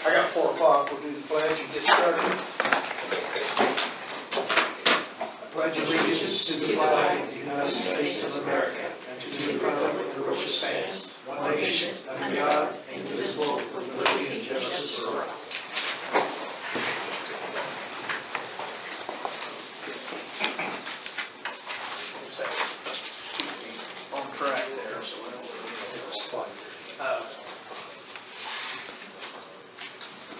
I got 4 o'clock, we'll do the pledge and get started. I pledge allegiance to the flag of the United States of America and to the republic for which it stands, one nation, under God, indivisible, with liberty and justice for all. On track there, so I don't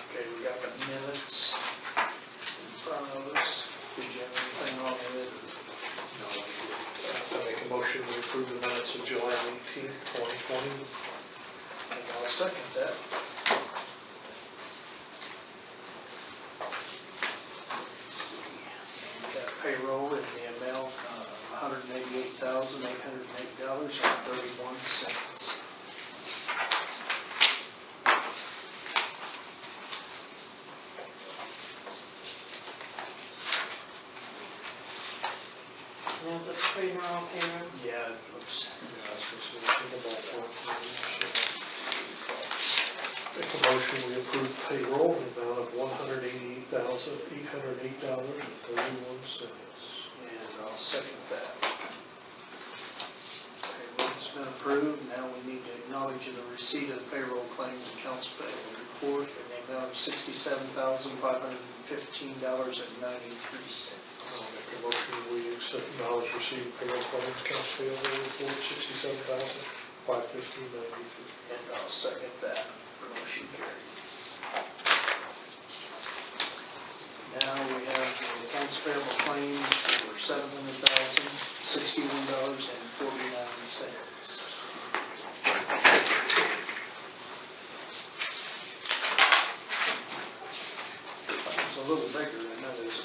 okay, we got the minutes in front of us. Did you have anything on it? No, I make a motion to approve the minutes of July 18th, 2020. And I'll second that. Let's see. We got payroll in the amount of $188,808.31. Is it pretty normal payment? Yeah, it looks. Yeah, I was just thinking about that. Make a motion, we approve payroll in the amount of $188,808.31. And I'll second that. Payroll's been approved. Now we need to acknowledge the receipt of the payroll claims and accounts payable report in the amount of $67,515.93. I'll make a motion, we acknowledge receipt of payroll claims, accounts payable report, $67,515.93. And I'll second that. Motion carried. Now we have the accounts payable claims for $700,061.49. It's a little bigger than that, is it?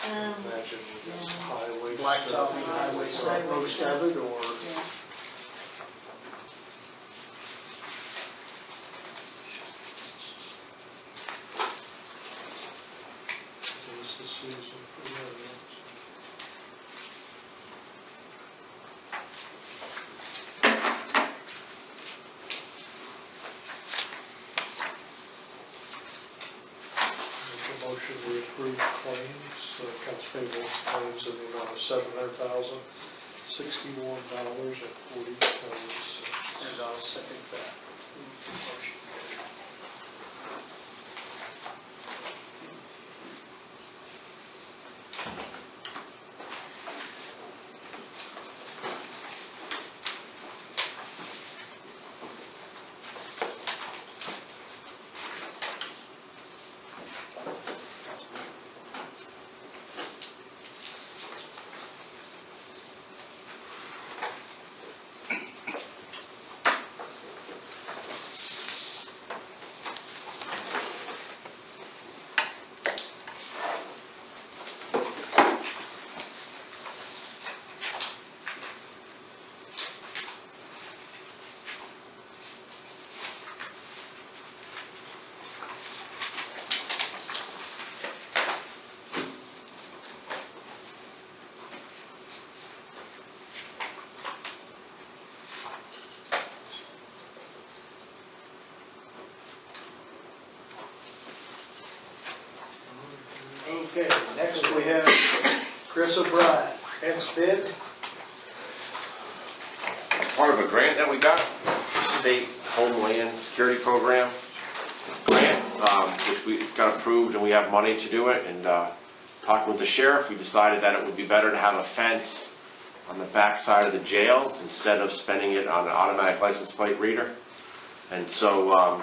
Imagine it's highway. Blacktop and highway stuff, most of it, or? Yes. This is Susan for the others. Make a motion, we approve claims, accounts payable claims in the amount of $700,061.40. And I'll second that. Motion carried. Okay, next we have Chris O'Brien, Ed's bid. Part of a grant that we got, State Homeland Security Program grant, which we got approved and we have money to do it. And talking with the sheriff, we decided that it would be better to have a fence on the back side of the jail instead of spending it on an automatic license plate reader. And so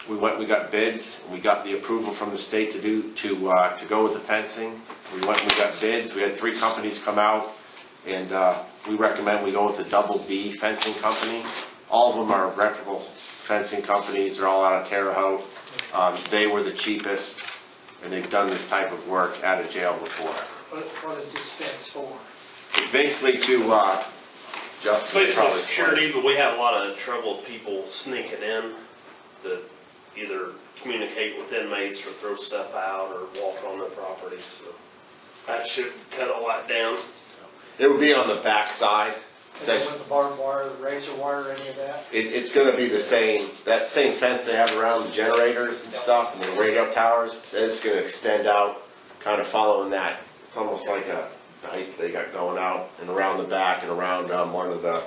we got bids, and we got the approval from the state to go with the fencing. We went and we got bids. We had 3 companies come out, and we recommend we go with the Double B Fencing Company. All of them are reputable fencing companies. They're all out of Terre Haute. They were the cheapest, and they've done this type of work at a jail before. What is this fence for? It's basically to just basically security, but we have a lot of trouble with people sneaking in that either communicate with inmates or throw stuff out or walk on their property. So that should cut all that down. It would be on the back side Is it with the barbed wire, the razor wire, any of that? It's gonna be the same, that same fence they have around the generators and stuff and the radio towers. It's gonna extend out, kind of following that. It's almost like a dike they got going out and around the back and around one of the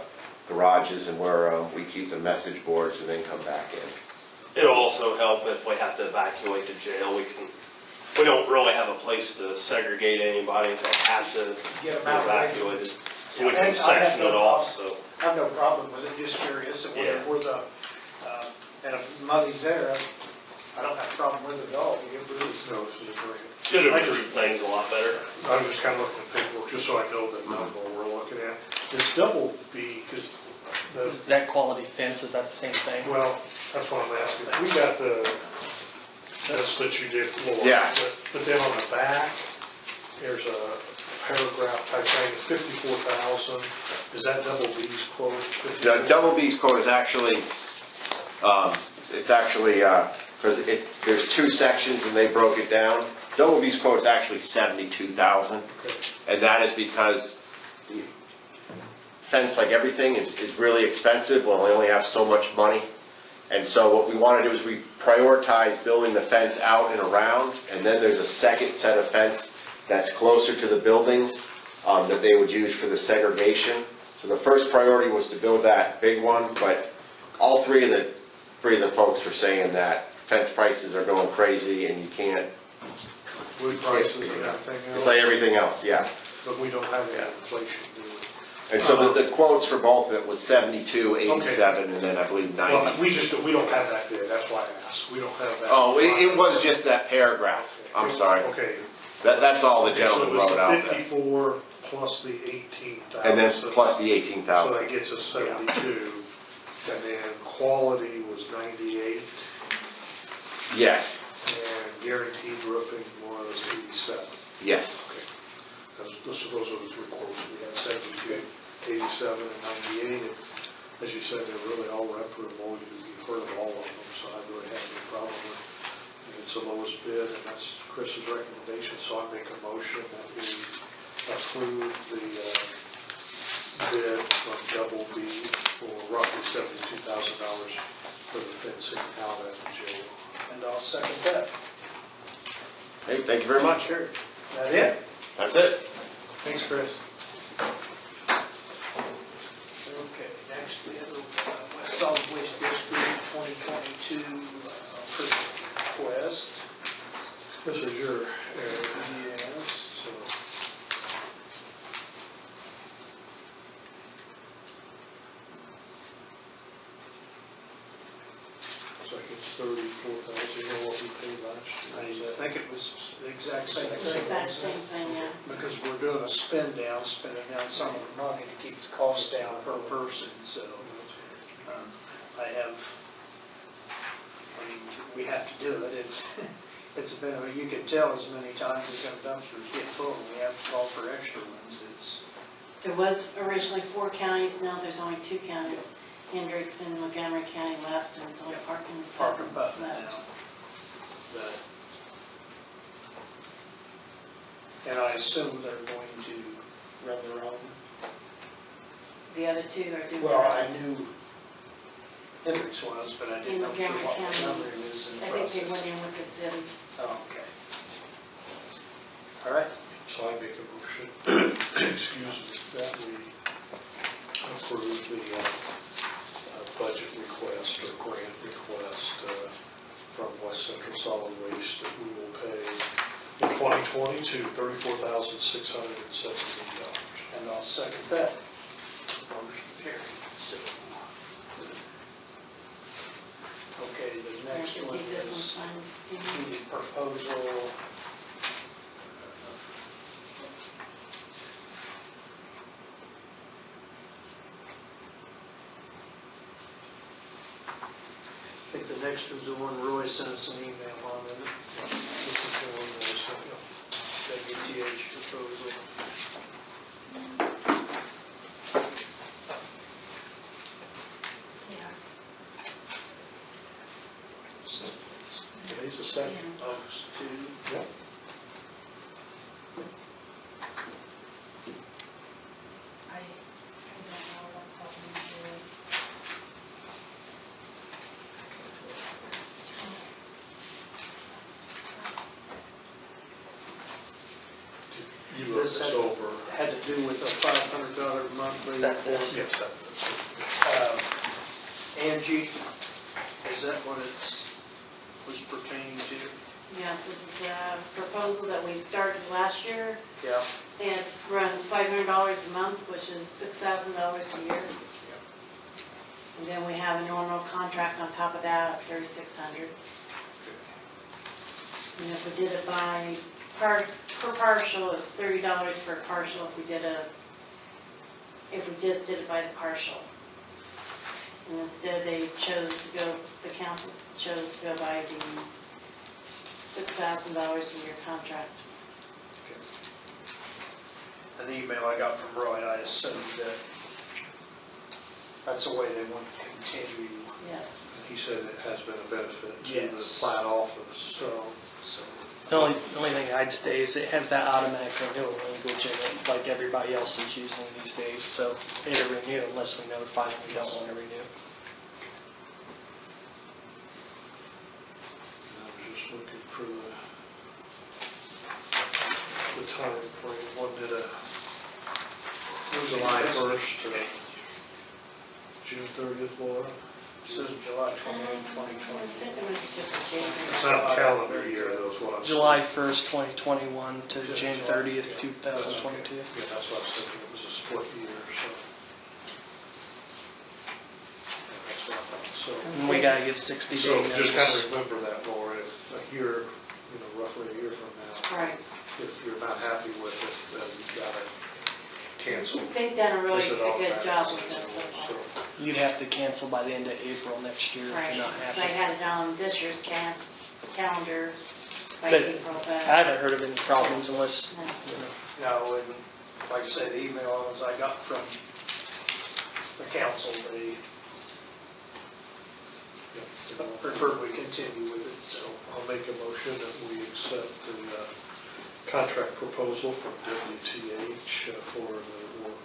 garages and where we keep the message boards and then come back in. It'll also help if we have to evacuate the jail. We don't really have a place to segregate anybody if they have to Get be them out of the way. evacuated. So we can And I have section no it off, so. I have no problem with it, just curious, and Yeah. where the, and if money's there, I don't have a problem with it at all, you Bruce? No, this is great. Should improve things a lot better. I was just kind of looking at paperwork, just so I know the number we're looking at. It's double B, because the, Is that quality fence, is that the same thing? well, that's what I'm asking. We got this that you did, Laura. Yeah. But then on the back, there's a paragraph type thing, it's 54,000. Is that double B's quote? The double B's quote is actually, it's actually, because there's two sections and they broke it down. Double B's quote is actually 72,000. Okay. And that is because the fence, like everything, is really expensive. Well, we only have so much money. And so what we want to do is we prioritize building the fence out and around, and then there's a second set of fence that's closer to the buildings that they would use for the segregation. So the first priority was to build that big one, but all three of the folks were saying that fence prices are going crazy and you can't. Wood prices and everything It's else, like everything else, yeah. but we don't have that inflation, do we? And so the quotes for both of it was 72, 87, and then I believe 90. Well, we don't have that bid, that's why I asked. We don't have that. Oh, it was just that paragraph. I'm sorry. Okay. That's all the Okay, so gentleman it was wrote out the there. 54 plus the 18,000. And then plus the So 18,000. that gets us 72, and then quality was 98, Yes, and guaranteed roofing was 87. yes. Okay. Those are the three quotes. We had 72, 87, and 98. And as you said, they're really all reputable. You've heard of all of them, so I really have no problem with it. And it's the lowest bid, and that's Chris's recommendation, so I make a motion that we approve the bid from Double B for roughly $72,000 for the fencing out at the jail. And I'll second that. Hey, thank you very much. Sure. That it? That's it. Thanks, Chris. Okay, next we have West Solid Waste District 2022 request. This is your area. Yes. So, looks like it's 34,000, you know what we paid last year? I think it was the exact same It's the thing. exact same thing, yeah. Because we're doing a spending down some of the money to keep the cost down per person, so I mean, we have to do it. It's been, you can tell as many times as some dumpsters get full, we have to call for extra ones. It's, There was originally 4 counties, now there's only 2 counties. Hendricks and Montgomery County left, and it's only Park and Park and Putnam left. now. And I assume they're going to run their own. The other 2 are doing Well, their I own. knew Hendricks was, but I didn't In know sure Montgomery what County, number it is in the I think they process. went in with the city. Oh, okay. All right. So I make a motion, excuse me, that we approve the budget request or grant request from West Central Solid Waste that we will pay in 2020 to $34,617. And I'll second that. Motion carried. So, okay, the I next just one need this one is signed. the proposal. I think the next was the one Roy sent us an email on, isn't it? This is the one that I sent you. WTH proposal. Today's the second. August 2. Yep. I don't know this had- over. Had to do with a $500 monthly. That is. Yes, that is. Angie, is that what it's, was pertaining to? Yes, this is a proposal that we started last year. Yeah. It runs $500 a month, which is $6,000 a year. And then we have a normal contract on top of that at $3,600. And if we did it by per partial, it's $30 per partial if we just did it by the partial. And instead, the council chose to go by the $6,000 a year contract. An email I got from Roy, I assumed that that's the way they want to continue. Yes. He said it has been a benefit to the Yes. plat office, so. The only thing I'd say is it has that automatic renewal language in it, like everybody else is using these days, so it'll renew unless we notify them we don't want to renew. I was just looking for the time frame. One did a July 1st to June 30th, Laura. It says July 28, I 2020. think it was just a January. It's not calendar year, though, is what I'm saying. July 1st, 2021 to June 30th, 2022. Yeah, that's what I was thinking, it was a split year, so. Yeah, that's what I thought, so. And we gotta give 60 So day just kind notice. of remember that, Laura, if a year, roughly a year from now, Right. if you're not happy with it, then you've got to cancel. They've done a really Is it all good that? job with this so far. So, You'd have to cancel by the end of April next year if Right, you're not because I happy. had it on this year's calendar by But April, I but haven't heard of any problems unless, no. No, and like I say, the emails I got from the council, they yeah, preferred we continue with it, so. I'll make a motion that we accept the contract proposal from WTH for the work,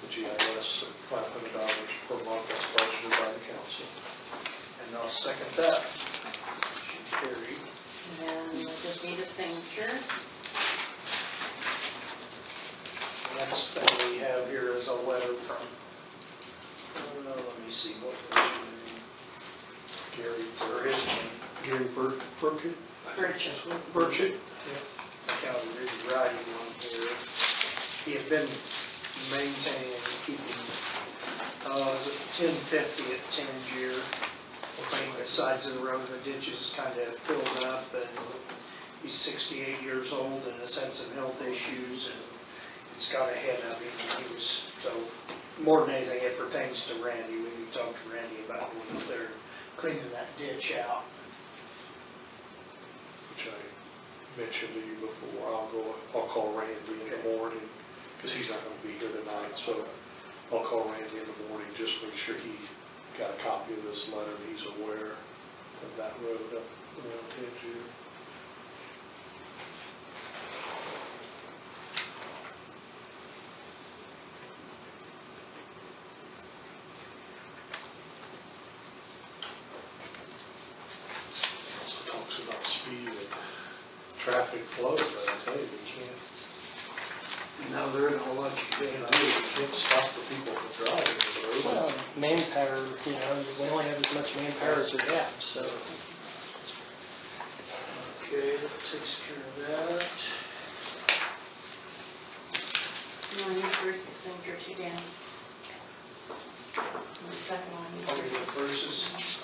the GIS, at $500 per month as budgeted by the council. And I'll second that. Motion carried. And then we just need a signature. The next thing we have here is a letter from, let me see, what was your name? Gary, Or his name? Gary Burkett? Burchett. Burchett? I kind of read the writing on here. He had been maintaining and keeping, is it 1050 at Tangier, cleaning the sides of the road, the ditches kind of filled up, and he's 68 years old and has had some health issues, and it's got ahead of him. He was, so more than anything, it pertains to Randy. We need to talk to Randy about going up there cleaning that ditch out. Which I mentioned to you before. I'll call Randy in the morning, because he's not going to be here tonight, so I'll call Randy in the morning, just to make sure he got a copy of this letter, and he's aware of that road up around Tangier. Also talks about speed and traffic flow, but I tell you, we can't. No, there isn't a lot you You can know, do. you can't stop the people from driving the road. well, manpower, we only have as much manpower as we have, so. Okay, that takes care of that. You want to need Bruce's signature too, Dan? And the second one, you Okay, need the Bruce's. verses.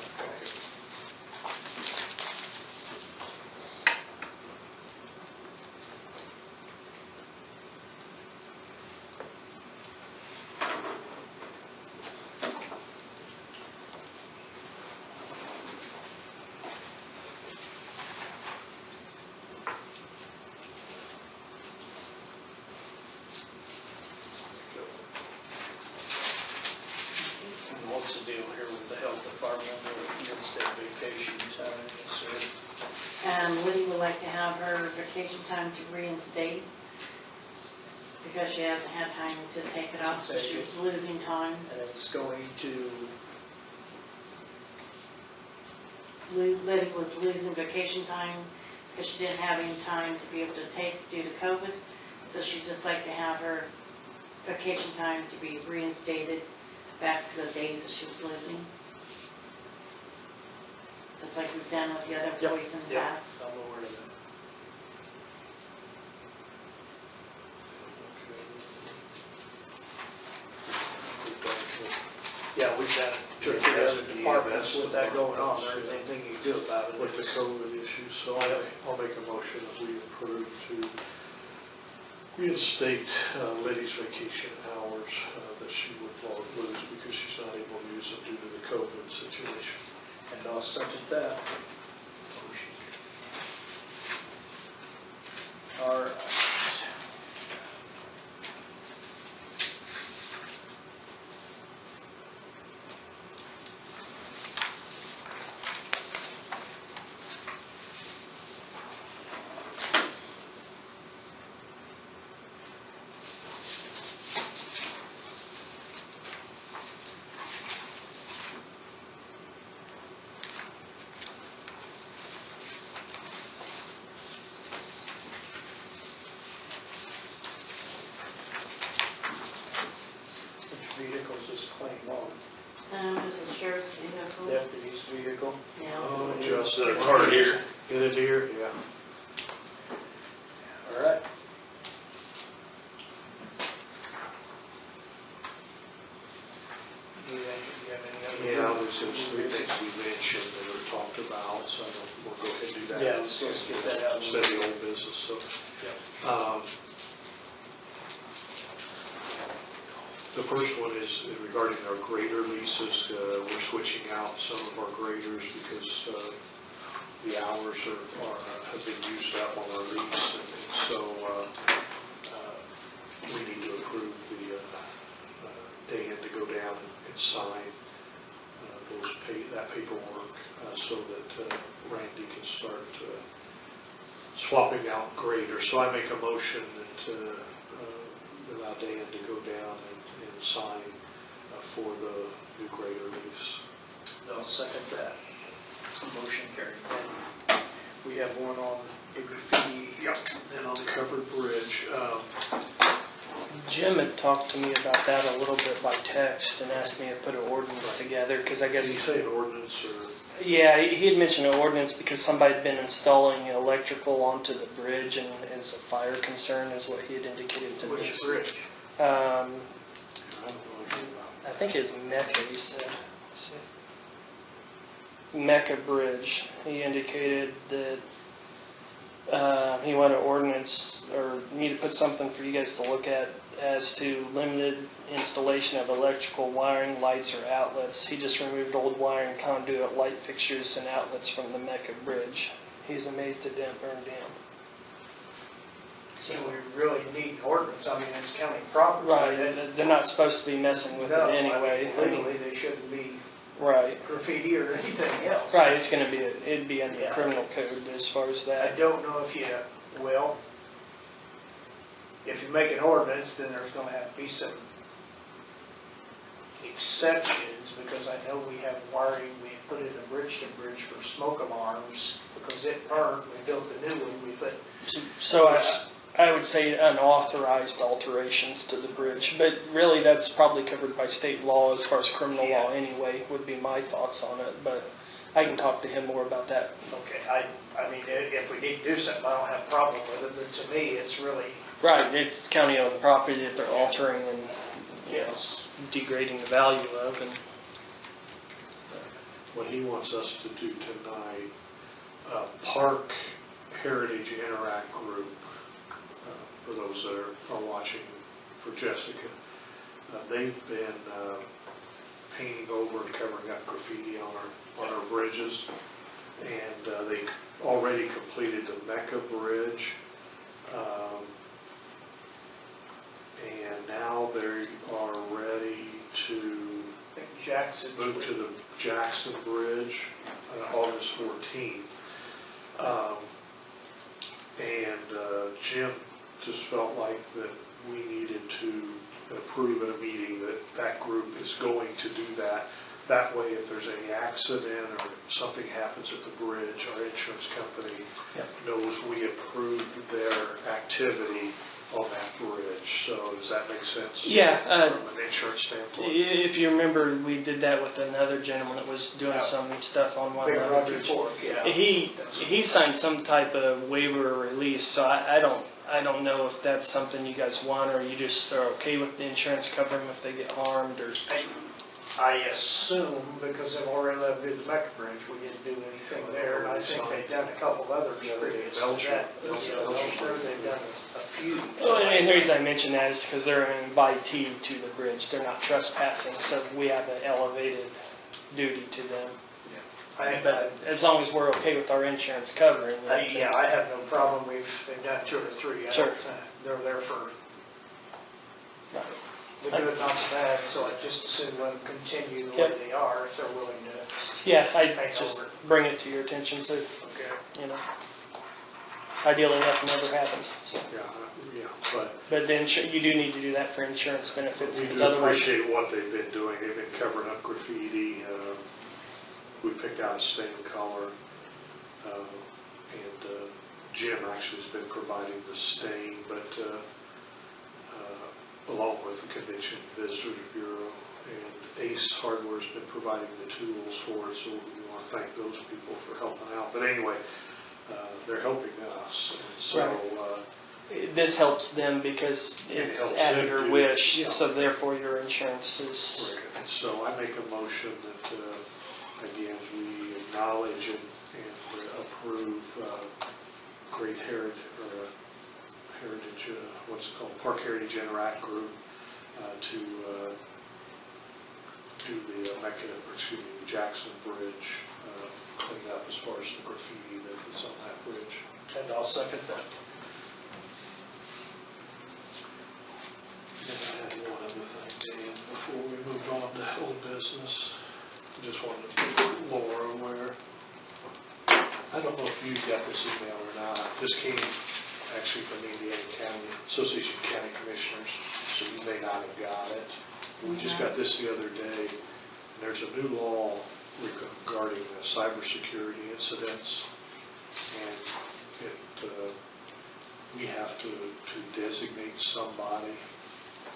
And what's the deal here with the health department, instead vacation time, so. Liddy would like to have her vacation time to reinstate because she hasn't had time to take it off, so she was losing time. And it's going to, Liddy was losing vacation time because she didn't have any time to be able to take due to COVID. So she'd just like to have her vacation time to be reinstated back to the days that she was losing. Just like we've done with the other Yep, employees in the yep. past. I'm aware of that. Yeah, we've got two or three other departments with that going on. There's anything you can do about it. With the COVID issues, so I'll make a motion that we approve to reinstate Liddy's vacation hours that she would lose because she's not able to use it due to the COVID situation. And I'll second that. All right. Which vehicles is claim on? This is sheriff's vehicle. Deputy's vehicle? Yeah. Oh, just The car here. Get it here, yeah. All right. Do you have any other? Yeah, there's those three things we mentioned that were talked about, so we'll go ahead and do that. Yeah, let's get that out. Instead of the old business, so. The first one is regarding our grader leases. We're switching out some of our graders because the hours have been used up on our lease, and so we need to approve the Dan to go down and sign that paperwork so that Randy can start swapping out graders. So I make a motion that allow Dan to go down and sign for the new grader lease. I'll second that. Motion carried. And we have one on the graffiti. Yep. And on the covered bridge, Jim had talked to me about that a little bit by text and asked me to put an ordinance together, because I did he guess, say an ordinance or? yeah, he had mentioned an ordinance because somebody had been installing electrical onto the bridge, and as a fire concern is what he had indicated to me. Which bridge? I don't know anything about I think it was Mecca, he said. Let's see. Mecca Bridge. He indicated that he wanted an ordinance, or me to put something for you guys to look at as to limited installation of electrical wiring, lights, or outlets. He just removed old wiring, conduit, light fixtures, and outlets from the Mecca Bridge. He's amazed it didn't burn down. So we really need an ordinance. I mean, it's county property. Right, they're not supposed to be messing with No, it anyway. I mean, legally, they shouldn't be Right. graffiti or anything else. Right, it's going to be, it'd be under Yeah. criminal code as far as I that. don't know if you, well, if you make an ordinance, then there's gonna have to be some exceptions, because I know we have wiring, we put in a bridge-to-bridge for smoke alarms, because it burned, we built a new one, we put, So I would say unauthorized alterations to the bridge, but really that's probably covered by state law as far as criminal law anyway, would be my thoughts on it, but I can talk to him more about that. okay, I mean, if we need to do something, I don't have a problem with it, but to me, it's really, Right, it's county-owned property that they're altering and, you know, yes. degrading the value of, and what he wants us to do tonight. Park Heritage Interact Group, for those that are watching for Jessica, they've been painting over and covering up graffiti on our bridges, and they already completed the Mecca Bridge, and now they are ready to I think Jackson. move to the Jackson Bridge on August 14th. And Jim just felt like that we needed to approve at a meeting that group is going to do that. That way, if there's any accident or something happens at the bridge, our insurance company knows we approved their activity on that bridge, so does that make sense? Yeah, From an insurance standpoint? if you remember, we did that with another gentleman that was doing Yeah. some stuff on one Big of the Rocky bridge. Fork, yeah. He signed some type of waiver or release, so I don't know if that's something you guys want, or you just are okay with the insurance covering if they get harmed, or. I assume, because they've already let them do the Mecca Bridge, we didn't do anything there, and I think they've done a couple of others Yeah, they did previous to Belcher. that. Belcher, they've done a few. Well, and the reason I mention that is because they're an invitee to the bridge. They're not trespassing, so we have an elevated duty to them. But as long as we're okay with our insurance covering it. Yeah, I have no problem, they've done 2 or 3. Sure. They're there for Right. the good, not the bad, so I just assume let them continue the way Yep. they are if they're willing to. Yeah, I Take just over. bring it to your attention, so, Okay. you know, ideally nothing ever happens, so. Yeah, but But then you do need to do that for insurance benefits, we because do otherwise. appreciate what they've been doing. They've been covering up graffiti. We picked out a stain color. And Jim actually has been providing the stain, but along with the Convention Visitors Bureau. And Ace Hardware's been providing the tools for it, so we want to thank those people for helping out. But anyway, they're helping us. And so This helps them because It it's helps at them your do- wish, yeah. so therefore your insurance is. So I make a motion that, again, we acknowledge and approve Great Heritage, or Heritage, what's it called, Park Heritage Interact Group to do the Jackson Bridge clean up as far as the graffiti that's on that bridge. And I'll second that. And I had one other thing, Dan, before we moved on to old business. Just wanted to make Laura aware. I don't know if you got this email or not. This came actually from the Indiana County, Association of County Commissioners, so you may not have got it. We just got this the other day. And there's a new law regarding cybersecurity incidents. And we have to designate somebody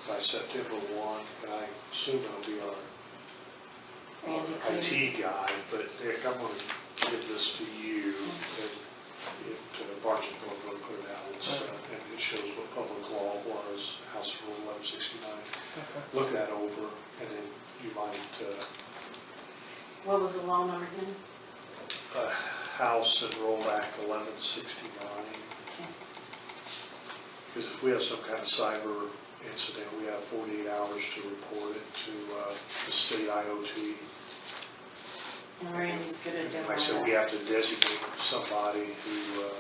by September 1, and I assume it'll be our IT guy, but Nick, I'm going to give this to you, and Barton will put it out, and it shows what public law was, House Rule 1169. Okay. Look that over, and then you might, What was the law number again? House Enroll Act 1169. Because if we have some kind of cyber incident, we have 48 hours to report it to the state IoT. And Randy's good at doing Like I said, we that. have to designate somebody who will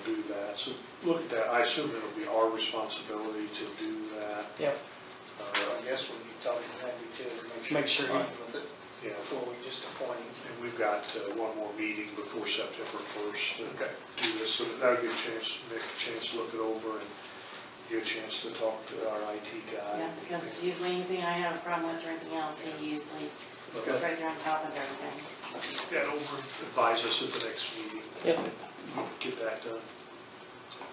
do that. So look at that. I assume it'll be our responsibility to do that. Yep. I guess we need to talk to Randy too, to Make make sure sure he- he's fine with it Yeah. before we just appoint him. And we've got one more meeting before September 1st to Okay. do this. So that'll give Nick a chance to look it over and get a chance to talk to our IT guy. Yeah, because usually anything I have a problem with or anything else, he usually goes Okay. right there on top of everything. Get over, advise us at the next meeting. Yep. Get that done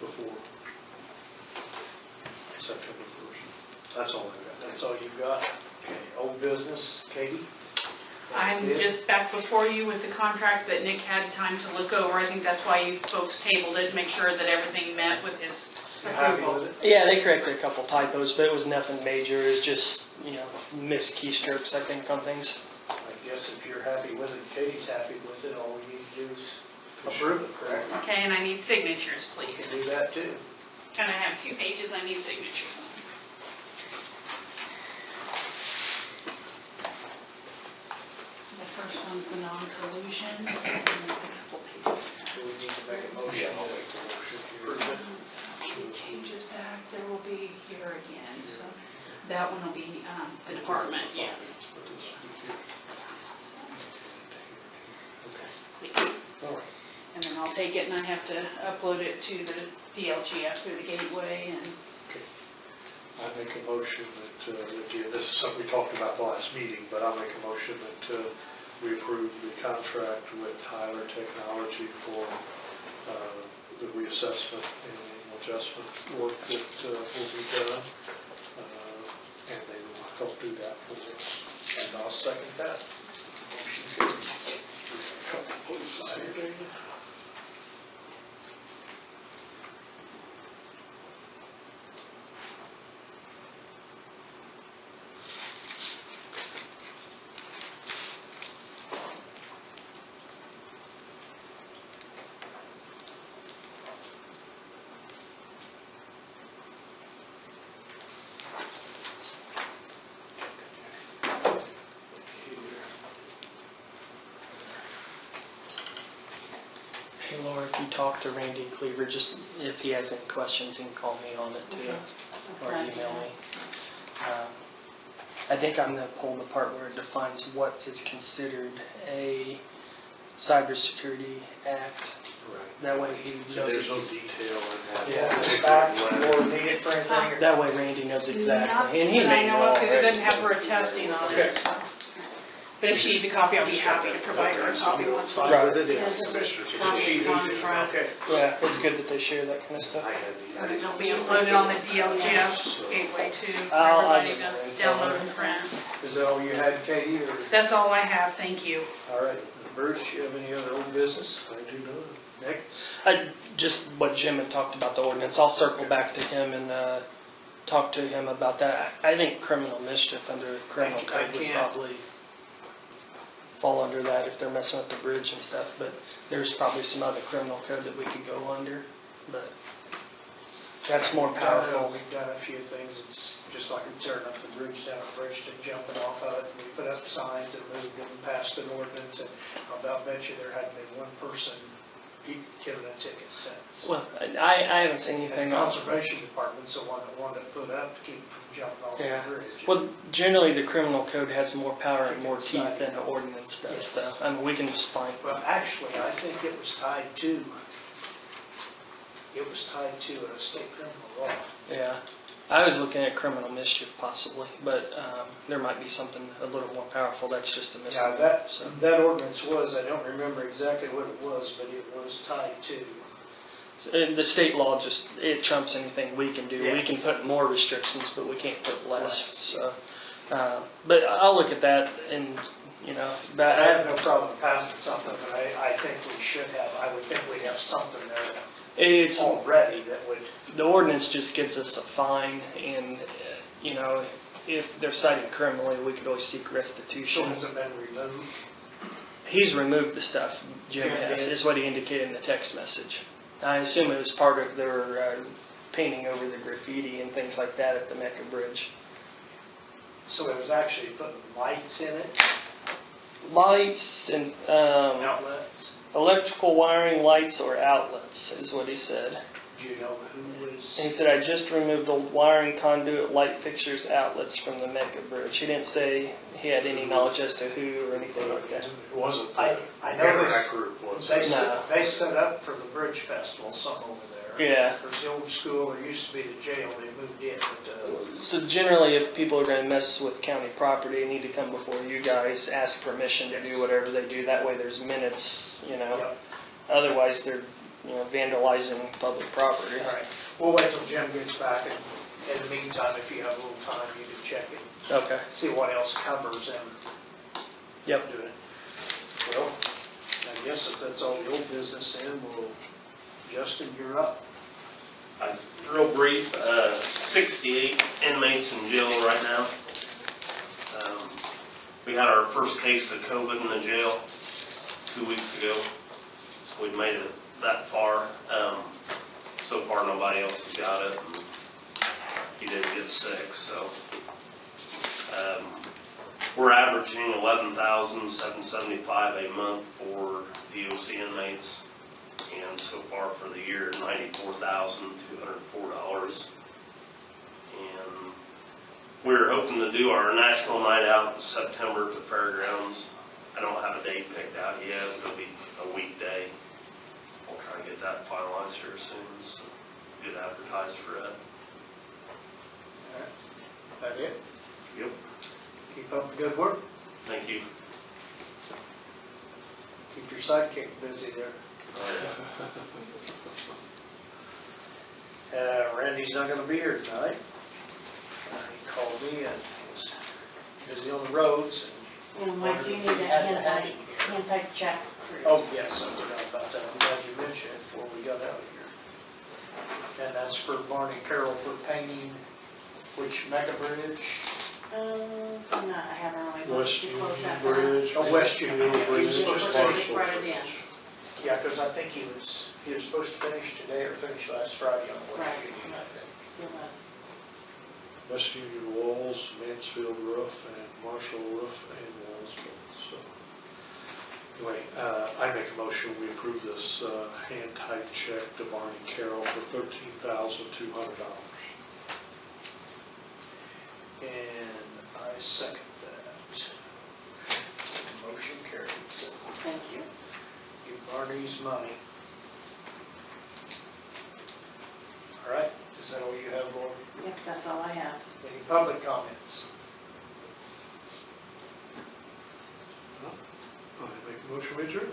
before September 1st. That's all I got. That's all you've got? Okay, old business, Katie? I'm just back before you with the contract that Nick had time to look over. I think that's why you folks tabled it, make sure that everything met with his You happy approval. with it? Yeah, they corrected a couple typos, but it was nothing major. It was just, missed keystrokes, I think, on things. I guess if you're happy with it, Katie's happy with it, all we need to do is approve it, correct? Okay, and I need signatures, We please. can do that too. And I have 2 pages I need signatures on. The first one's the non-collusion, and it's a couple pages. Do we need to make a motion to approve it? Pages back, there will be here again, so that one will be the department, yeah. Please. All right. And then I'll take it and I have to upload it to the DLGF through the gateway and Okay. I make a motion that, again, this is something we talked about the last meeting, but I'll make a motion that we approve the contract with Tyler Technology for the reassessment and annual adjustment work that will be done, and they will help do that for us. And I'll second that. Motion carries. Couple please sign it. Hey Laura, if you talk to Randy Cleaver, just if he has any questions, he can call me on it too, or Okay. email me. I think I'm gonna pull the part where it defines what is considered a cybersecurity act. Right. That way he So there's no knows. detail in that. Yeah, this back, or need it for anything? or- That way Randy knows exactly, and he Not that may I know know of, because it already. doesn't have her attesting on it, so. But if she needs a copy, I'll be happy to provide her a copy once. Fine Right. with it, Yes, it's, it's if common she needs it, contract. okay. Yeah, it's good that they share that kind of stuff. I had And it'll be uploaded on the DLGF gateway too, for I'll everybody get more to info. download and print. Is that all you had, Katie, or? That's all I have, thank you. All right, Bruce, you have any other old business? I do not. Nick? Just what Jim had talked about the ordinance, I'll circle back to him and talk to him about that. I think criminal mischief under criminal I code would can't. probably fall under that if they're messing with the bridge and stuff, but there's probably some other criminal code that we could go under, but that's more powerful. We've done a few things, it's just like we turned up the bridge down at Bridgeton, jumping off of it, and we put up signs and moved them past an ordinance, and I'll about bet you there hadn't been one person given a ticket since. Well, I haven't seen And anything the else. Conservation Department's the one that wanted to put up to keep them from jumping off Yeah. the bridge. Well, generally the criminal code has more power and more teeth than the ordinance does, Yes. so, I mean, we can just find. Well, actually, I think it was tied to a state criminal law. Yeah, I was looking at criminal mischief possibly, but there might be something a little more powerful. That's just a Yeah, misnomer. So that ordinance was, I don't remember exactly what it was, but it was tied to. the state law just it trumps anything we can do. We can Yes. put more restrictions, but we can't put less. Less. So, but I'll look at that and I have no problem passing something, but I think we should have, I would think we'd have something there it's already that would, the ordinance just gives us a fine, and if they're cited criminally, we could always seek so restitution. hasn't been removed. He's removed the stuff, Jim Jim has, did. is what he indicated in the text message. I assume it was part of their painting over the graffiti and things like that at the Mecca Bridge. So it was actually putting lights in it, Lights and outlets. electrical wiring, lights or outlets is what he said. Do you know who was? He said, I just removed old wiring, conduit, light fixtures, outlets from the Mecca Bridge. He didn't say he had any knowledge as to who or anything like that. It wasn't I the know Interact group, was They it? they set up for the Bridge Festival, something over there. Yeah. There's the old school, there used to be the jail, they moved in, but, So generally, if people are going to mess with county property, they need to come before you guys, ask permission to do whatever they do. That way there's minutes, yep. Otherwise they're, vandalizing public property. All right, we'll wait till Jim gets back, and in the meantime, if you have a little time, you can check it, Okay. see what else covers them Yep. doing it. Well, I guess if that's all the old business, then Justin, you're up. Real brief, 68 inmates in jail right now. We had our first case of COVID in the jail 2 weeks ago. So we've made it that far. So far, nobody else has got it. And he didn't get sick, so. We're averaging $11,775 a month for DOC inmates. And so far for the year, $94,204. And we're hoping to do our national night out in September at the fairgrounds. I don't have a date picked out yet. It'll be a weekday. We'll try and get that finalized here soon, so get advertised for it. All right, that it? Yep. Keep up the good work. Thank you. Keep your sidekick busy there. Randy's not gonna be here tonight. He called me and was busy on the roads. And Mike, do you need Wondered if a we had hand to have type, him here. hand type check? Oh, yes, I forgot about that. I'm glad you mentioned it before we got out of here. And that's for Barney Carroll for painting, which mega bridge? No, I haven't really looked West too Union close at that. Bridge. Oh, West Union. Mansfield Bridge, He's supposed to Marshall just write it Bridge. in. Yeah, because I think he was supposed to finish today or finish last Friday on West Right. Union, I think. It was. West Union walls, Mansfield roof, and Marshall roof and walls. So, anyway, I make a motion, we approve this hand type check to Barney Carroll for $13,200. And I second that. Motion carries. Thank you. Give Barney's money. All right, is that all you have, Laura? Yep, that's all I have. Any public comments? I make a motion, we adjourn.